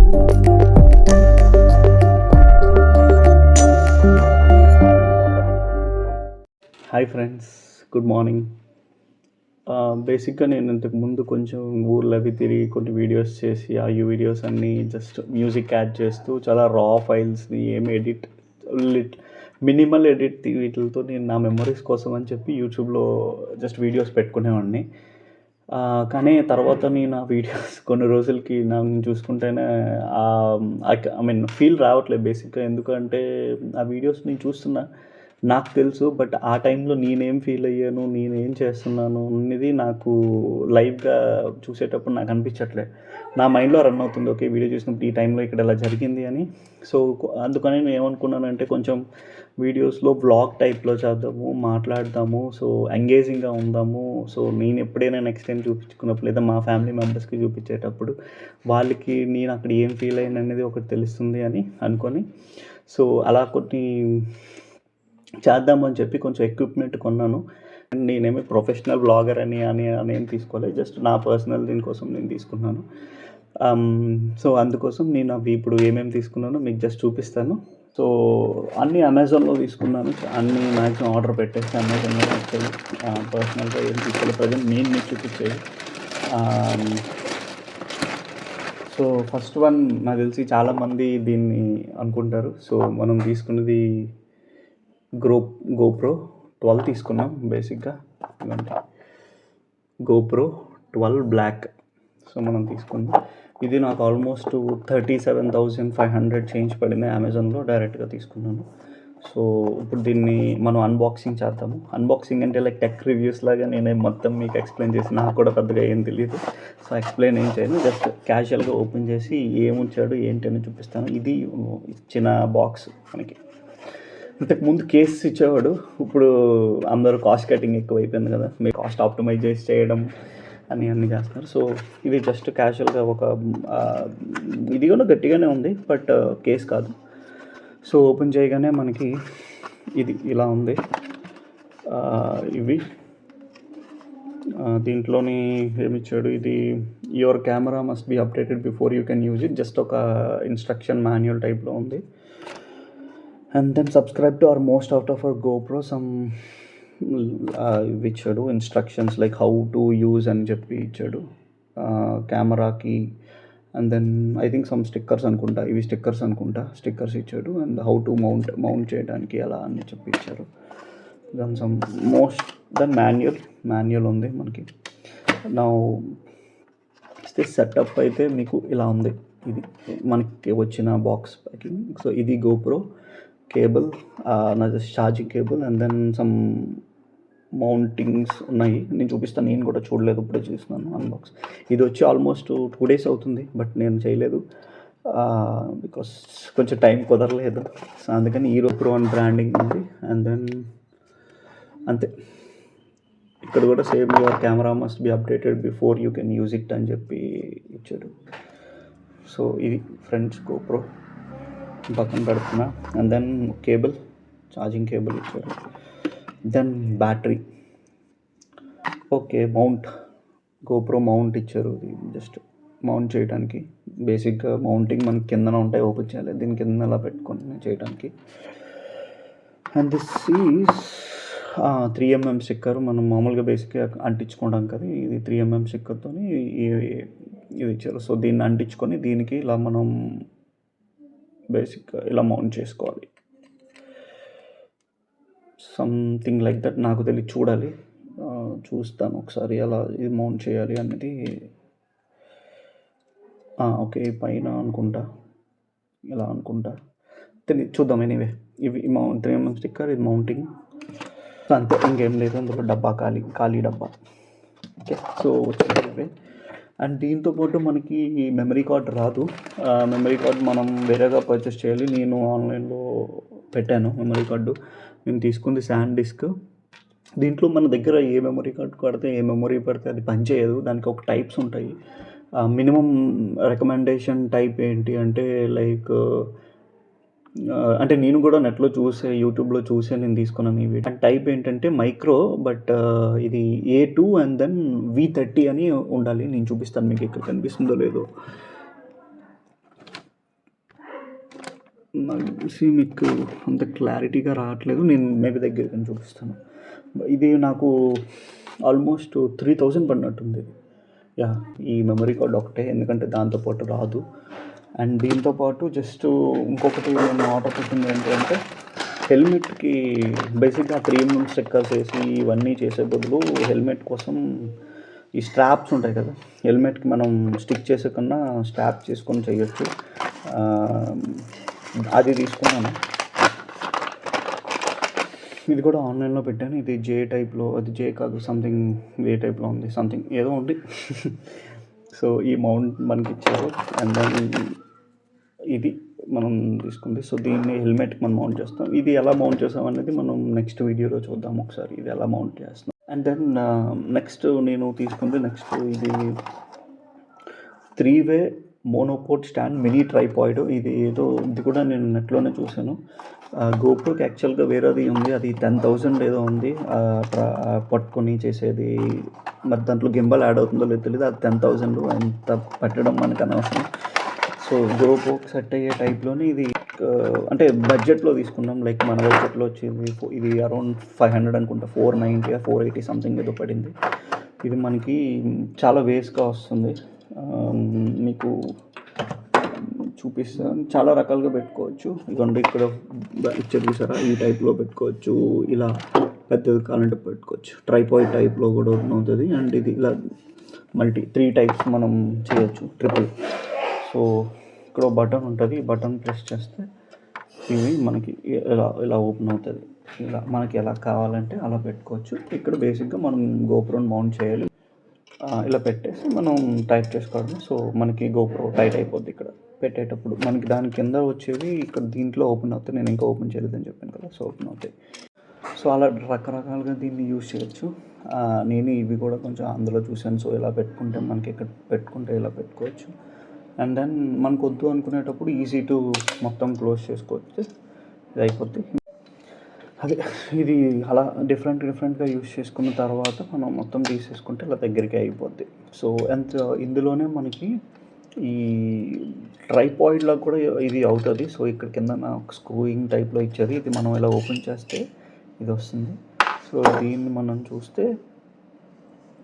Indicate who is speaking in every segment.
Speaker 1: Hi friends, good morning. బేసిక్గా నేను ఇంతకుముందు కొంచెం ఊర్లు అవి తిరిగి కొన్ని వీడియోస్ చేసి ఆ వీడియోస్ అన్నీ జస్ట్ మ్యూజిక్ యాడ్ చేస్తూ చాలా రా ఫైల్స్ని ఏమి ఎడిట్ మినిమల్ ఎడిట్ వీటితో నేను నా మెమరీస్ కోసం అని చెప్పి యూట్యూబ్లో జస్ట్ వీడియోస్ పెట్టుకునేవాడిని. కానీ తర్వాత నేను ఆ వీడియోస్ కొన్ని రోజులకి నన్ను చూసుకుంటేనే ఐ మీన్ ఫీల్ రావట్లేదు బేసిక్గా. ఎందుకంటే ఆ వీడియోస్ నేను చూస్తున్నా, నాకు తెలుసు, బట్ ఆ టైంలో నేనేం ఫీల్ అయ్యాను, నేనేం చేస్తున్నాను అనేది నాకు లైవ్గా చూసేటప్పుడు నాకు అనిపించట్లేదు. నా మైండ్లో రన్ అవుతుంది, ఓకే వీడియో చూసినప్పుడు ఈ టైంలో ఇక్కడ ఇలా జరిగింది అని. సో అందుకని నేను ఏమనుకున్నానంటే కొంచెం వీడియోస్లో వ్లాగ్ టైప్లో చేద్దాము, మాట్లాడదాము, సో ఎంగేజింగ్గా ఉందాము. సో నేను ఎప్పుడైనా నెక్స్ట్ టైం చూపించుకున్నప్పుడు లేదా మా ఫ్యామిలీ మెంబర్స్కి చూపించేటప్పుడు వాళ్ళకి నేను అక్కడ ఏం ఫీల్ అయ్యాను అనేది ఒకటి తెలుస్తుంది అని అనుకొని, సో అలా కొన్ని చేద్దామని చెప్పి కొంచెం ఎక్విప్మెంట్ కొన్నాను. అండ్ నేనేమి ప్రొఫెషనల్ వ్లాగర్ అని ఏం తీసుకోలేదు, జస్ట్ నా పర్సనల్ దీనికోసం నేను తీసుకున్నాను. సో అందుకోసం నేను అవి ఇప్పుడు ఏమేమి తీసుకున్నానో మీకు జస్ట్ చూపిస్తాను. సో అన్నీ అమెజాన్లో తీసుకున్నాను, అన్నీ మ్యాక్సిమం ఆర్డర్ పెట్టేసి అమెజాన్లో వచ్చాయి. పర్సనల్గా ఏం తీసుకోలేదు, ప్రజెంట్ నేను మీకు చూపించేది. సో ఫస్ట్ వన్ నాకు తెలిసి చాలామంది దీన్ని అనుకుంటారు. సో మనం తీసుకున్నది గోప్రో 12 తీసుకున్నాం బేసిక్గా. GoPro 12 black. సో మనం తీసుకుంది ఇది నాకు ఆల్మోస్ట్ 37,500 చేంజ్ పడింది అమెజాన్లో, డైరెక్ట్గా తీసుకున్నాను. సో ఇప్పుడు దీన్ని మనం అన్బాక్సింగ్ చేద్దాము. అన్బాక్సింగ్ అంటే లైక్ టెక్ రివ్యూస్ లాగా నేనే మొత్తం మీకు ఎక్స్ప్లెయిన్ చేసి, నాకు కూడా పెద్దగా ఏం తెలియదు. సో ఎక్స్ప్లెయిన్ ఏం చేయను, జస్ట్ క్యాజువల్గా ఓపెన్ చేసి ఏముంచాడు ఏంటి అని చూపిస్తాను. ఇది ఇచ్చిన బాక్స్. మనకి ఇంతకుముందు కేసెస్ ఇచ్చేవాడు, ఇప్పుడు అందరూ కాస్ట్ కటింగ్ ఎక్కువ అయిపోయింది కదా, మీరు కాస్ట్ ఆప్టిమైజ్ చేసి చేయడం అన్నీ చేస్తున్నారు. సో ఇది జస్ట్ క్యాజువల్గా ఇది కూడా గట్టిగానే ఉంది, బట్ కేస్ కాదు. సో ఓపెన్ చేయగానే మనకి ఇది ఇలా ఉంది. ఇవి దీంట్లోని ఏమిచ్చాడు, ఇది your camera must be updated before you can use it, just ఒక ఇన్స్ట్రక్షన్ మాన్యువల్ టైప్లో ఉంది. And then subscribe to our most out of our GoPro some ఇచ్చాడు instructions like how to use అని చెప్పి ఇచ్చాడు కెమెరాకి. And then I think some stickers అనుకుంటా, ఇవి స్టిక్కర్స్ ఇచ్చాడు. అండ్ హౌ టు మౌంట్ చేయడానికి అలా అని చెప్పి ఇచ్చారు. దెన్ సమ్ దెన్ మాన్యువల్ ఉంది మనకి. నా సెటప్ అయితే మీకు ఇలా ఉంది. ఇది మనకి వచ్చిన బాక్స్ ప్యాకింగ్. సో ఇది గోప్రో కేబుల్, నా charging cable, and then some mountings ఉన్నాయి. నేను చూపిస్తాను, నేను కూడా చూడలేదు, ఇప్పుడే చూస్తున్నాను అన్బాక్స్. ఇది వచ్చి ఆల్మోస్ట్ 2 days అవుతుంది, బట్ నేను చేయలేదు బికాస్ కొంచెం టైం కుదరలేదు. సో అందుకని ఈ గోప్రో అని బ్రాండింగ్ ఉంది. అండ్ దెన్ అంతే, ఇక్కడ కూడా same your camera must be updated before you can use it అని చెప్పి ఇచ్చాడు. సో ఇది ఫ్రెండ్స్ గోప్రో పక్కన పెడుతున్నా. And then cable, charging cable ఇచ్చారు. Then battery, okay GoPro mount ఇచ్చారు. ఇది జస్ట్ మౌంట్ చేయడానికి, బేసిక్గా మౌంటింగ్ మనకి కిందన ఉంటాయి, ఓపెన్ చేయాలి, దీని కింద అలా పెట్టుకొని చేయడానికి. And this is 3mm sticker. మనం మామూలుగా బేసిక్గా అంటించుకోవడం కదా, ఇది 3mm స్టిక్కర్తో ఇది ఇచ్చారు. సో దీన్ని అంటించుకొని దీనికి ఇలా మనం బేసిక్గా ఇలా మౌంట్ చేసుకోవాలి, సంథింగ్ లైక్ దట్. నాకు తెలియదు, చూస్తాను ఒకసారి ఎలా ఇది మౌంట్ చేయాలి అనేది. ఓకే, పైన అనుకుంటా, ఇలా అనుకుంటా, చూద్దాం. ఎనీవే ఇవి 3mm స్టిక్కర్, ఇది మౌంటింగ్, అంతే, ఇంకేం లేదు. అందులో డబ్బా ఖాళీ డబ్బా. ఓకే, సో వచ్చేది. అండ్ దీంతోపాటు మనకి మెమరీ కార్డ్ రాదు. మెమరీ కార్డ్ మనం వేరేగా పర్చేస్ చేయాలి. నేను ఆన్లైన్లో పెట్టాను మెమరీ కార్డు. నేను తీసుకుంది SanDisk. దీంట్లో మన దగ్గర ఏ మెమరీ కార్డు కడితే ఏ మెమరీ పడితే అది పనిచేయదు. దానికి ఒక టైప్స్ ఉంటాయి. మినిమం రికమెండేషన్ టైప్ ఏంటి అంటే లైక్, అంటే నేను కూడా నెట్లో యూట్యూబ్లో చూసే నేను తీసుకున్నాను ఈ వీడియో. టైప్ ఏంటంటే మైక్రో, బట్ ఇది A2 అండ్ దెన్ V30 అని ఉండాలి. నేను చూపిస్తాను మీకు, ఇక్కడ కనిపిస్తుందో లేదో. నాకు తెలిసి మీకు అంత క్లారిటీగా రావట్లేదు. నేను మేబీ దగ్గరికి చూపిస్తాను. ఇది నాకు ఆల్మోస్ట్ 3000 పడినట్టుంది. యాహ్! ఈ మెమరీ కార్డ్ ఒకటే, ఎందుకంటే దాంతోపాటు రాదు. అండ్ దీంతో పాటు జస్ట్ ఇంకొకటి నేను ఆర్డర్ పెట్టింది ఏంటంటే హెల్మెట్కి బేసిక్గా ప్రీమియం స్టిక్కర్స్ వేసి ఇవన్నీ చేసే బదులు హెల్మెట్ కోసం ఈ స్ట్రాప్స్ ఉంటాయి కదా, హెల్మెట్కి మనం స్టిక్ చేసే కన్నా స్ట్రాప్ చేసుకొని చేయొచ్చు. అది తీసుకున్నాను. ఇది కూడా ఆన్లైన్లో పెట్టాను. ఇది జే టైప్లో, అది జే కాదు, సంథింగ్ ఏ టైప్లో ఉంది, సంథింగ్ ఏదో ఉంది. సో ఈ మౌంట్ మనకి ఇచ్చారు. అండ్ దెన్ ఇది మనం తీసుకుంది. సో దీన్ని హెల్మెట్కి మనం మౌంట్ చేస్తాం. ఇది ఎలా మౌంట్ చేస్తాం అనేది మనం నెక్స్ట్ వీడియోలో చూద్దాం ఒకసారి, ఇది ఎలా మౌంట్ చేస్తాం. అండ్ దెన్ నెక్స్ట్ నేను తీసుకుంది ఇది 3-వే మోనోపోర్ట్ స్టాండ్ మినీ ట్రైపాయిడ్. ఇది కూడా నేను నెట్లోనే చూశాను. గోప్రోకి యాక్చువల్గా వేరేది ఉంది, అది 10,000 ఏదో ఉంది పట్టుకొని చేసేది. మరి దాంట్లో గింబల్ యాడ్ అవుతుందో లేదో తెలియదు. అది 10,000, అంత పెట్టడం మనకు అనవసరం. సో గోప్రోకి సెట్ అయ్యే టైప్లోనే ఇది, అంటే బడ్జెట్లో తీసుకున్నాం. లైక్ మన బడ్జెట్లో వచ్చేది ఇది అరౌండ్ 500 అనుకుంటా, 490 480 సంథింగ్ ఏదో పడింది. ఇది మనకి చాలా వేస్ట్గా వస్తుంది. మీకు చూపిస్తాను. చాలా రకాలుగా పెట్టుకోవచ్చు. ఇదిగోండి ఇక్కడ ఇచ్చారు చూసారా, ఈ టైప్లో పెట్టుకోవచ్చు. ఇలా పెద్దది కావాలంటే పెట్టుకోవచ్చు. ట్రైపాయిడ్ టైప్లో కూడా అవుతుంది. అండ్ ఇది ఇలా 3 టైప్స్ మనం చేయొచ్చు, ట్రిపుల్. సో ఇక్కడ బటన్ ఉంటుంది, ఈ బటన్ ప్రెస్ చేస్తే ఇవి మనకి ఇలా ఓపెన్ అవుతుంది. ఇలా మనకి ఎలా కావాలంటే అలా పెట్టుకోవచ్చు. ఇక్కడ బేసిక్గా మనం గోప్రోని మౌంట్ చేయాలి. ఇలా పెట్టేసి మనం టైట్ చేసుకోవడం. సో మనకి గోప్రో టైట్ అయిపోద్ది. ఇక్కడ పెట్టేటప్పుడు మనకి దాని కింద వచ్చేవి ఇక్కడ దీంట్లో ఓపెన్ అవుతాయి. నేను ఇంకా ఓపెన్ చేయలేదని చెప్పాను కదా, సో ఓపెన్ అవుతాయి. సో అలా రకరకాలుగా దీన్ని యూజ్ చేయొచ్చు. నేను ఇవి కూడా కొంచెం అందులో చూశాను. సో ఇలా పెట్టుకుంటే మనకి ఇక్కడ పెట్టుకుంటే ఇలా పెట్టుకోవచ్చు. అండ్ దెన్ మనకు వద్దు అనుకునేటప్పుడు ఈజీ టు మొత్తం క్లోజ్ చేసుకోవచ్చు. ఇది అయిపోద్ది. అదే ఇది అలా డిఫరెంట్గా యూజ్ చేసుకున్న తర్వాత మనం మొత్తం తీసేసుకుంటే ఇలా దగ్గరికి అయిపోద్ది. సో ఇందులోనే మనకి ఈ ట్రైపాయిడ్లో కూడా ఇది అవుతుంది. సో ఇక్కడ కింద ఒక స్క్రూయింగ్ టైప్లో ఇచ్చారు. ఇది మనం ఇలా ఓపెన్ చేస్తే ఇది వస్తుంది. సో దీన్ని మనం చూస్తే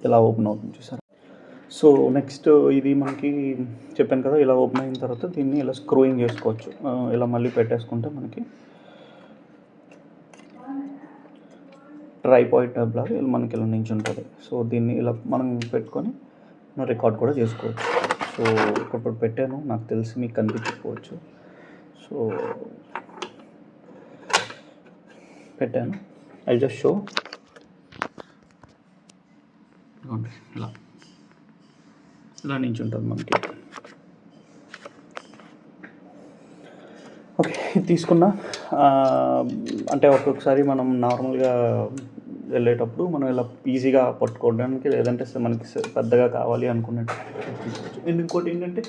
Speaker 1: ఇలా ఓపెన్ అవుతుంది చూసారా. సో నెక్స్ట్ ఇది మనకి చెప్పాను కదా, ఇలా ఓపెన్ అయిన తర్వాత దీన్ని ఇలా స్క్రూయింగ్ చేసుకోవచ్చు. ఇలా మళ్ళీ పెట్టేసుకుంటే మనకి ట్రైపాయిడ్ టైప్ లాగా మనకి ఇలా నించుంటుంది. సో దీన్ని ఇలా మనం పెట్టుకొని రికార్డ్ కూడా చేసుకోవచ్చు. సో ఇప్పుడు పెట్టాను, నాకు తెలిసి మీకు కనిపించకపోవచ్చు. సో పెట్టాను, ఐ జస్ట్ షో. ఇలా నించుంటుంది మనకి. ఓకే, ఇది తీసుకున్నా. అంటే ఒక్కొక్కసారి మనం నార్మల్గా వెళ్ళేటప్పుడు మనం ఇలా ఈజీగా పట్టుకోవడానికి, లేదంటే మనకి పెద్దగా కావాలి అనుకున్నట్టు తీసుకోవచ్చు. ఇంకోటి ఏంటంటే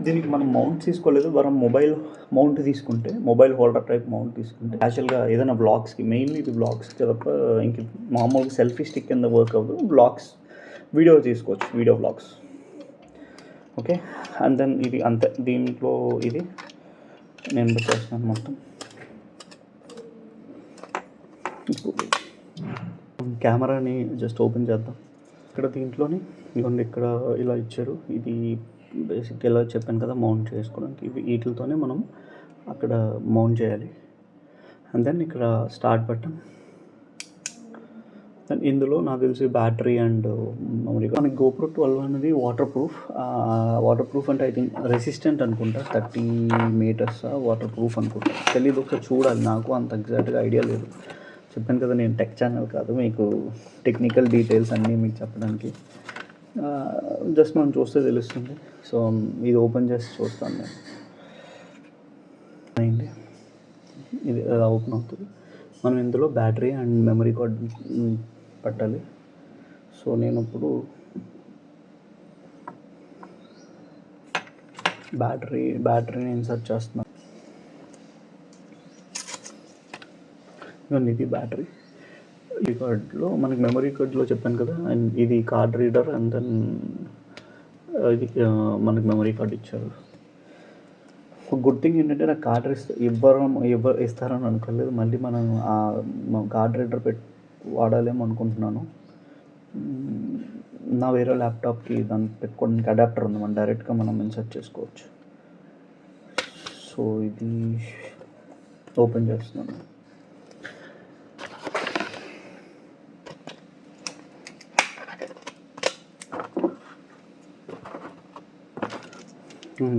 Speaker 1: దీనికి మనం మౌంట్ తీసుకోలేదు, మనం మొబైల్ మౌంట్ తీసుకుంటే, మొబైల్ హోల్డర్ టైప్ మౌంట్ తీసుకుంటే యాక్చువల్గా ఏదైనా బ్లాగ్స్కి, మెయిన్లీ ఇది బ్లాగ్స్కి తప్ప ఇంక మామూలుగా సెల్ఫీ స్టిక్ కింద వర్క్ అవ్వదు. బ్లాగ్స్ వీడియో తీసుకోవచ్చు, video blogs. Okay, and then ఇది అంతే. దీంట్లో ఇది నేను పెట్టేస్తున్నాను మొత్తం. కెమెరాని జస్ట్ ఓపెన్ చేద్దాం. ఇక్కడ దీంట్లోని ఇదిగోండి, ఇక్కడ ఇలా ఇచ్చారు. ఇది బేసిక్ ఎలా చెప్పాను కదా, మౌంట్ చేసుకోవడానికి. వీటితోనే మనం అక్కడ మౌంట్ చేయాలి. అండ్ దెన్ ఇక్కడ స్టార్ట్ బటన్. దెన్ ఇందులో నాకు తెలిసి బ్యాటరీ అండ్ మెమరీ. మనకి GoPro 12 అనేది వాటర్ ప్రూఫ్ అంటే ఐ థింక్ రెసిస్టెంట్ అనుకుంటా. 30 మీటర్స్ వాటర్ ప్రూఫ్ అనుకుంటా, తెలీదు. ఒకసారి చూడాలి, నాకు అంత ఎగ్జాక్ట్గా ఐడియా లేదు. చెప్పాను కదా నేను టెక్ ఛానల్ కాదు, మీకు టెక్నికల్ డీటెయిల్స్ అన్నీ మీకు చెప్పడానికి. జస్ట్ మనం చూస్తే తెలుస్తుంది. సో ఇది ఓపెన్ చేసి చూస్తాను నేను. అయింది, ఇది ఎలా ఓపెన్ అవుతుంది. మనం ఇందులో బ్యాటరీ అండ్ మెమరీ కార్డ్ పెట్టాలి. సో నేను ఇప్పుడు బ్యాటరీని ఇన్సర్ట్ చేస్తున్నాను. ఇది బ్యాటరీ. ఈ కార్డ్లో మనకి మెమరీ కార్డ్లో చెప్పాను కదా, అండ్ ఇది కార్డ్ రీడర్. అండ్ దెన్ ఇది మనకి మెమరీ కార్డ్ ఇచ్చారు. గుడ్ థింగ్ ఏంటంటే నాకు కార్డ్ ఇస్తారని అనుకోలేదు. మళ్ళీ మనం కార్డ్ రీడర్ వాడాలేమో అనుకుంటున్నాను. నా వేరే ల్యాప్టాప్కి దాన్ని పెట్టుకోవడానికి అడాప్టర్ ఉంది, మనం డైరెక్ట్గా మనం ఇన్సర్ట్ చేసుకోవచ్చు. సో ఇది ఓపెన్ చేస్తున్నాను.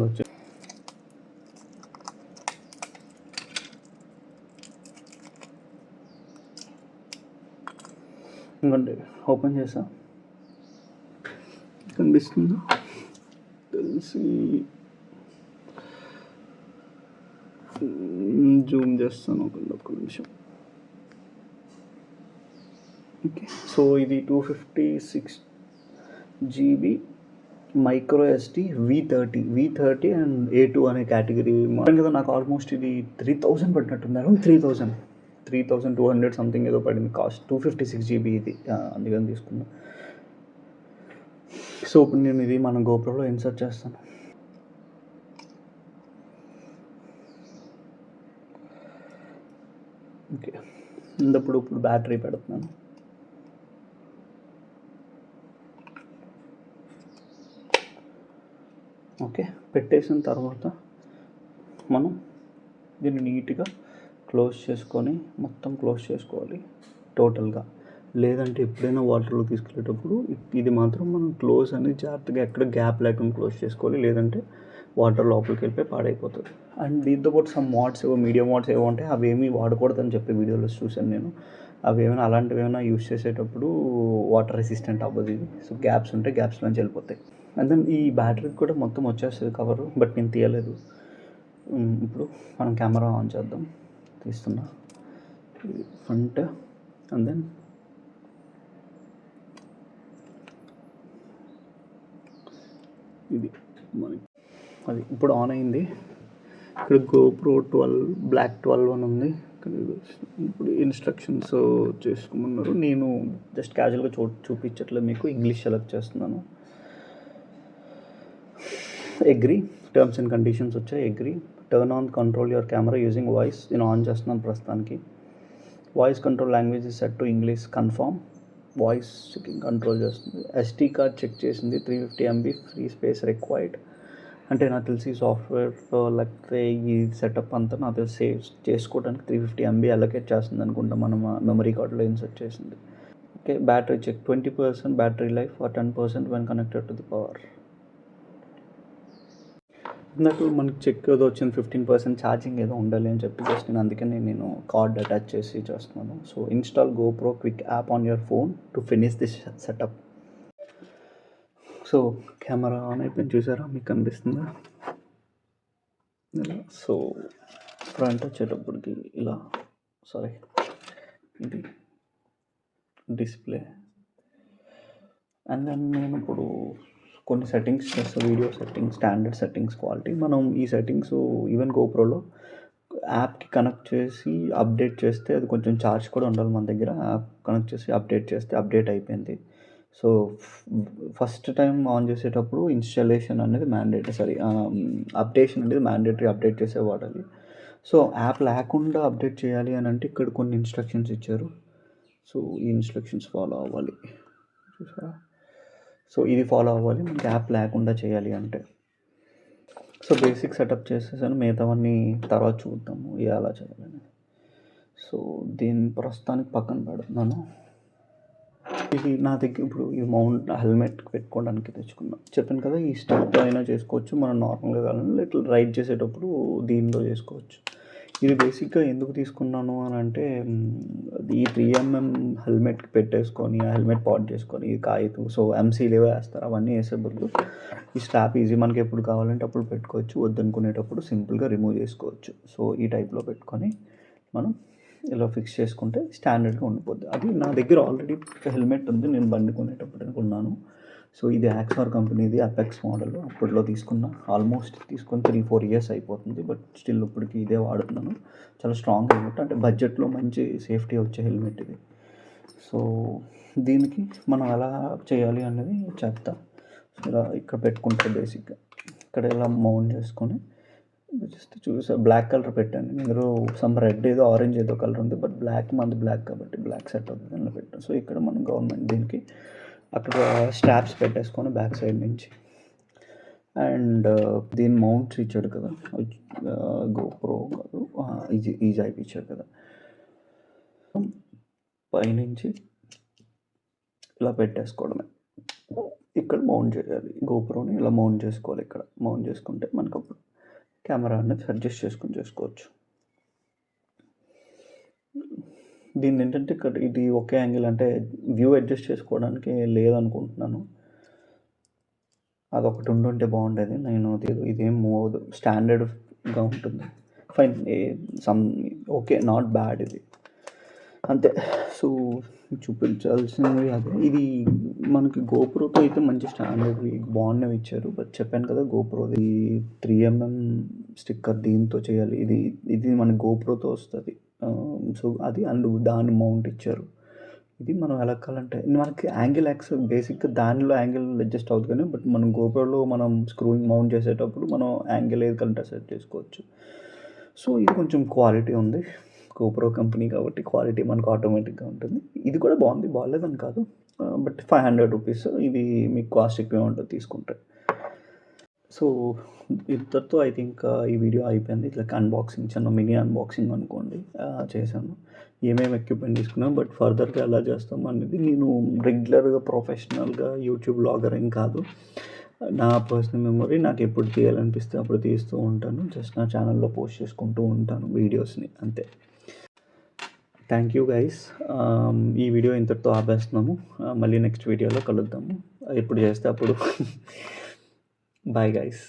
Speaker 1: వచ్చి ఇంకోండి ఓపెన్ చేసా, కనిపిస్తుంది తెలిసి జూమ్ చేస్తాను ఒక్క నిమిషం. ఓకే, సో ఇది 256 GB micro SD V30 and A2 అనే కేటగిరీ కదా. నాకు ఆల్మోస్ట్ ఇది 3000 పడినట్టుంది, అరౌండ్ 3200 సంథింగ్ ఏదో పడింది కాస్ట్. 256 GB ఇది, అందుకని తీసుకున్నా. సో ఇప్పుడు నేను ఇది మన గోప్రోలో ఇన్సర్ట్ చేస్తాను. ఓకే, ఇప్పుడు బ్యాటరీ పెడుతున్నాను. ఓకే, పెట్టేసిన తర్వాత మనం దీన్ని నీట్గా మొత్తం క్లోజ్ చేసుకోవాలి టోటల్గా. లేదంటే ఎప్పుడైనా వాటర్లో తీసుకెళ్ళేటప్పుడు ఇది మాత్రం మనం క్లోజ్ అనేది జాగ్రత్తగా ఎక్కడ గ్యాప్ లేకుండా క్లోజ్ చేసుకోవాలి, లేదంటే వాటర్ లోపలికి వెళ్ళిపోయి పాడైపోతుంది. అండ్ దీంతో పాటు సమ్ మోడ్స్ మీడియా మోడ్స్ ఏవో ఉంటాయి, అవి ఏమీ వాడకూడదని చెప్పి వీడియోలో చూశాను నేను. అవి ఏమైనా అలాంటివి ఏమైనా యూస్ చేసేటప్పుడు వాటర్ రెసిస్టెంట్ అవ్వదు ఇది. సో గ్యాప్స్ ఉంటే గ్యాప్స్లోంచి వెళ్ళిపోతాయి. అండ్ దెన్ ఈ బ్యాటరీకి కూడా మొత్తం వచ్చేస్తుంది కవరు, బట్ నేను తీయలేదు. ఇప్పుడు మనం కెమెరా ఆన్ చేద్దాం. తీస్తున్నా ఫ్రంట్, అండ్ దెన్ ఇది మనకి అది ఇప్పుడు ఆన్ అయింది. ఇక్కడ GoPro 12 Black 12 అని ఉంది. ఇప్పుడు ఇన్స్ట్రక్షన్స్ చేసుకోమన్నారు. నేను జస్ట్ క్యాజువల్గా చూపించట్లేదు మీకు, ఇంగ్లీష్ సెలెక్ట్ చేస్తున్నాను. అగ్రీ, టర్మ్స్ అండ్ కండిషన్స్ వచ్చాయి. Agree, turn on control your camera using voice, నేను ఆన్ చేస్తున్నాను ప్రస్తుతానికి. Voice control language is set to English, confirm. Voice checking control చేస్తుంది. SD కార్డ్ చెక్ చేసింది, 350 MB ఫ్రీ స్పేస్ రిక్వైర్డ్. అంటే నాకు తెలిసి software లేకపోతే ఈ సెటప్ అంతా నాకు తెలిసి సేవ్ చేసుకోవడానికి 350 MB అలొకేట్ చేస్తుంది అనుకుంటా, మనం మెమరీ కార్డులో ఇన్సర్ట్ చేసింది. Okay, battery check, 20% battery life or 10% when connected to the power. ఇందాక మనకి చెక్ ఏదో వచ్చింది, 15% ఛార్జింగ్ ఏదో ఉండాలి అని చెప్పి జస్ట్ అందుకని నేను కార్డ్ అటాచ్ చేసి చేస్తున్నాను. So install GoPro quick app on your phone to finish this setup. So camera on అయిపోయింది, చూసారా, మీకు కనిపిస్తుందా ఇలా. సో ఫ్రంట్ వచ్చేటప్పటికి ఇలా, ఇది డిస్ప్లే. అండ్ దెన్ నేను ఇప్పుడు కొన్ని సెట్టింగ్స్ చేస్తాను, video settings, standard settings, quality. మనం ఈ సెట్టింగ్స్ ఈవెన్ GoProలో యాప్కి కనెక్ట్ చేసి అప్డేట్ చేస్తే, అది కొంచెం ఛార్జ్ కూడా ఉండాలి మన దగ్గర. యాప్ కనెక్ట్ చేసి అప్డేట్ చేస్తే అప్డేట్ అయిపోయింది. సో ఫస్ట్ టైం ఆన్ చేసేటప్పుడు ఇన్స్టాలేషన్ అనేది అప్డేషన్ అనేది మ్యాండేటరీ, అప్డేట్ చేసే వాడాలి. సో యాప్ లేకుండా అప్డేట్ చేయాలి అని అంటే ఇక్కడ కొన్ని ఇన్స్ట్రక్షన్స్ ఇచ్చారు. సో ఈ ఇన్స్ట్రక్షన్స్ ఫాలో అవ్వాలి, చూసారా. సో ఇది ఫాలో అవ్వాలి మనకి యాప్ లేకుండా చేయాలి అంటే. సో బేసిక్ సెటప్ చేసేసాను, మిగతావన్నీ తర్వాత చూద్దాము ఎలా చేయాలని. సో దీన్ని ప్రస్తుతానికి పక్కన పెడుతున్నాను. ఇది నా దగ్గర ఇప్పుడు ఈ మౌంట్ హెల్మెట్ పెట్టుకోవడానికి తెచ్చుకున్నాను, చెప్పాను కదా. ఈ స్టెప్తో అయినా చేసుకోవచ్చు, మనం నార్మల్గా కావాలని ఇట్లా రైడ్ చేసేటప్పుడు దీనిలో చేసుకోవచ్చు. ఇది బేసిక్గా ఎందుకు తీసుకున్నాను అని అంటే, ఈ 3mm హెల్మెట్కి పెట్టేసుకొని ఆ హెల్మెట్ పాట్ చేసుకొని కాగితం, సో ఎంసీలు ఏవో వేస్తారు, అవన్నీ వేసే బదులు ఈ స్ట్రాప్ ఈజీ, మనకి ఎప్పుడు కావాలంటే అప్పుడు పెట్టుకోవచ్చు, వద్దనుకునేటప్పుడు సింపుల్గా రిమూవ్ చేసుకోవచ్చు. సో ఈ టైప్లో పెట్టుకొని మనం ఇలా ఫిక్స్ చేసుకుంటే స్టాండర్డ్గా ఉండిపోద్ది. అది నా దగ్గర ఆల్రెడీ హెల్మెట్ ఉంది, నేను బండి కొనేటప్పుడు అనుకున్నాను. సో ఇది యాక్సార్ కంపెనీది అపెక్స్ మోడల్, అప్పట్లో తీసుకున్నా. ఆల్మోస్ట్ తీసుకొని 3-4 years అయిపోతుంది, బట్ స్టిల్ ఇప్పటికి ఇదే వాడుతున్నాను. చాలా స్ట్రాంగ్ హెల్మెట్, అంటే బడ్జెట్లో మంచి సేఫ్టీ వచ్చే హెల్మెట్ ఇది. సో దీనికి మనం ఎలా చేయాలి అనేది చెప్తా. ఇలా ఇక్కడ పెట్టుకుంటే బేసిక్గా ఇక్కడ ఇలా మౌంట్ చేసుకొని జస్ట్ చూసా బ్లాక్ కలర్ పెట్టాను. ఇందులో సమ్ రెడ్ ఏదో ఆరెంజ్ ఏదో కలర్ ఉంది. బట్ మనది బ్లాక్ కాబట్టి బ్లాక్ సెట్ అవుతుంది అందులో పెట్టాను. సో ఇక్కడ మనం గవర్నమెంట్ దీనికి అక్కడ స్ట్రాప్స్ పెట్టేసుకొని బ్యాక్ సైడ్ నుంచి అండ్ దీని మౌంట్స్ ఇచ్చాడు కదా, గోప్రో కాదు, ఈ జైప్ ఇచ్చాడు కదా, పైనుంచి ఇలా పెట్టేసుకోవడమే. ఇక్కడ మౌంట్ చేయాలి గోప్రోని, ఇలా మౌంట్ చేసుకోవాలి. ఇక్కడ మౌంట్ చేసుకుంటే మనకు అప్పుడు కెమెరా అనేది అడ్జస్ట్ చేసుకొని చేసుకోవచ్చు. దీన్ని ఏంటంటే ఇక్కడ ఇది ఒకే యాంగిల్, అంటే వ్యూ అడ్జస్ట్ చేసుకోవడానికి లేదనుకుంటున్నాను. అదొకటి ఉండుంటే బాగుండేది. నేను ఇదేం మూవ్ అవ్వదు, స్టాండర్డ్గా ఉంటుంది. ఫైన్, ఓకే, నాట్ బ్యాడ్ ఇది, అంతే. సో చూపించాల్సినవి అదే. ఇది మనకి గోప్రోతో అయితే మంచి స్టాండర్డ్ బాగున్నవి ఇచ్చారు. బట్ చెప్పాను కదా గోప్రోది 3mm స్టిక్కర్ దీంతో చేయాలి. ఇది మన గోప్రోతో వస్తుంది. సో అది అండ్ దాని మౌంట్ ఇచ్చారు. ఇది మనం ఎలా కావాలంటే మనకి యాంగిల్ యాక్సెస్ బేసిక్గా దానిలో యాంగిల్ అడ్జస్ట్ అవుతుంది కానీ, బట్ మనం గోప్రోలో మనం స్క్రూయింగ్ మౌంట్ చేసేటప్పుడు మనం యాంగిల్ ఏది కావాలంటే సెట్ చేసుకోవచ్చు. సో ఇది కొంచెం క్వాలిటీ ఉంది, గోప్రో కంపెనీ కాబట్టి క్వాలిటీ మనకు ఆటోమేటిక్గా ఉంటుంది. ఇది కూడా బాగుంది, బాగాలేదని కాదు. బట్ 500 రూపీస్, ఇది మీకు కాస్ట్ ఎక్కువ ఉంటుంది తీసుకుంటే. సో ఇంతటితో ఐ థింక్ ఈ వీడియో అయిపోయింది. లైక్ అన్బాక్సింగ్, చిన్న మినీ అన్బాక్సింగ్ అనుకోండి చేశాను. ఏమేమి ఎక్విప్మెంట్ తీసుకున్నాను, బట్ ఫర్దర్గా ఎలా చేస్తాం అనేది, నేను రెగ్యులర్గా ప్రొఫెషనల్గా యూట్యూబ్ బ్లాగర్ ఏం కాదు. నా పర్సనల్ మెమరీ, నాకు ఎప్పుడు తీయాలనిపిస్తే అప్పుడు తీస్తూ ఉంటాను. జస్ట్ నా ఛానల్లో పోస్ట్ చేసుకుంటూ ఉంటాను వీడియోస్ని, అంతే. Thank you guys. ఈ వీడియో ఇంతటితో ఆపేస్తున్నాము. మళ్ళీ నెక్స్ట్ వీడియోలో కలుద్దాము. ఎప్పుడు చేస్తే అప్పుడు. Bye guys.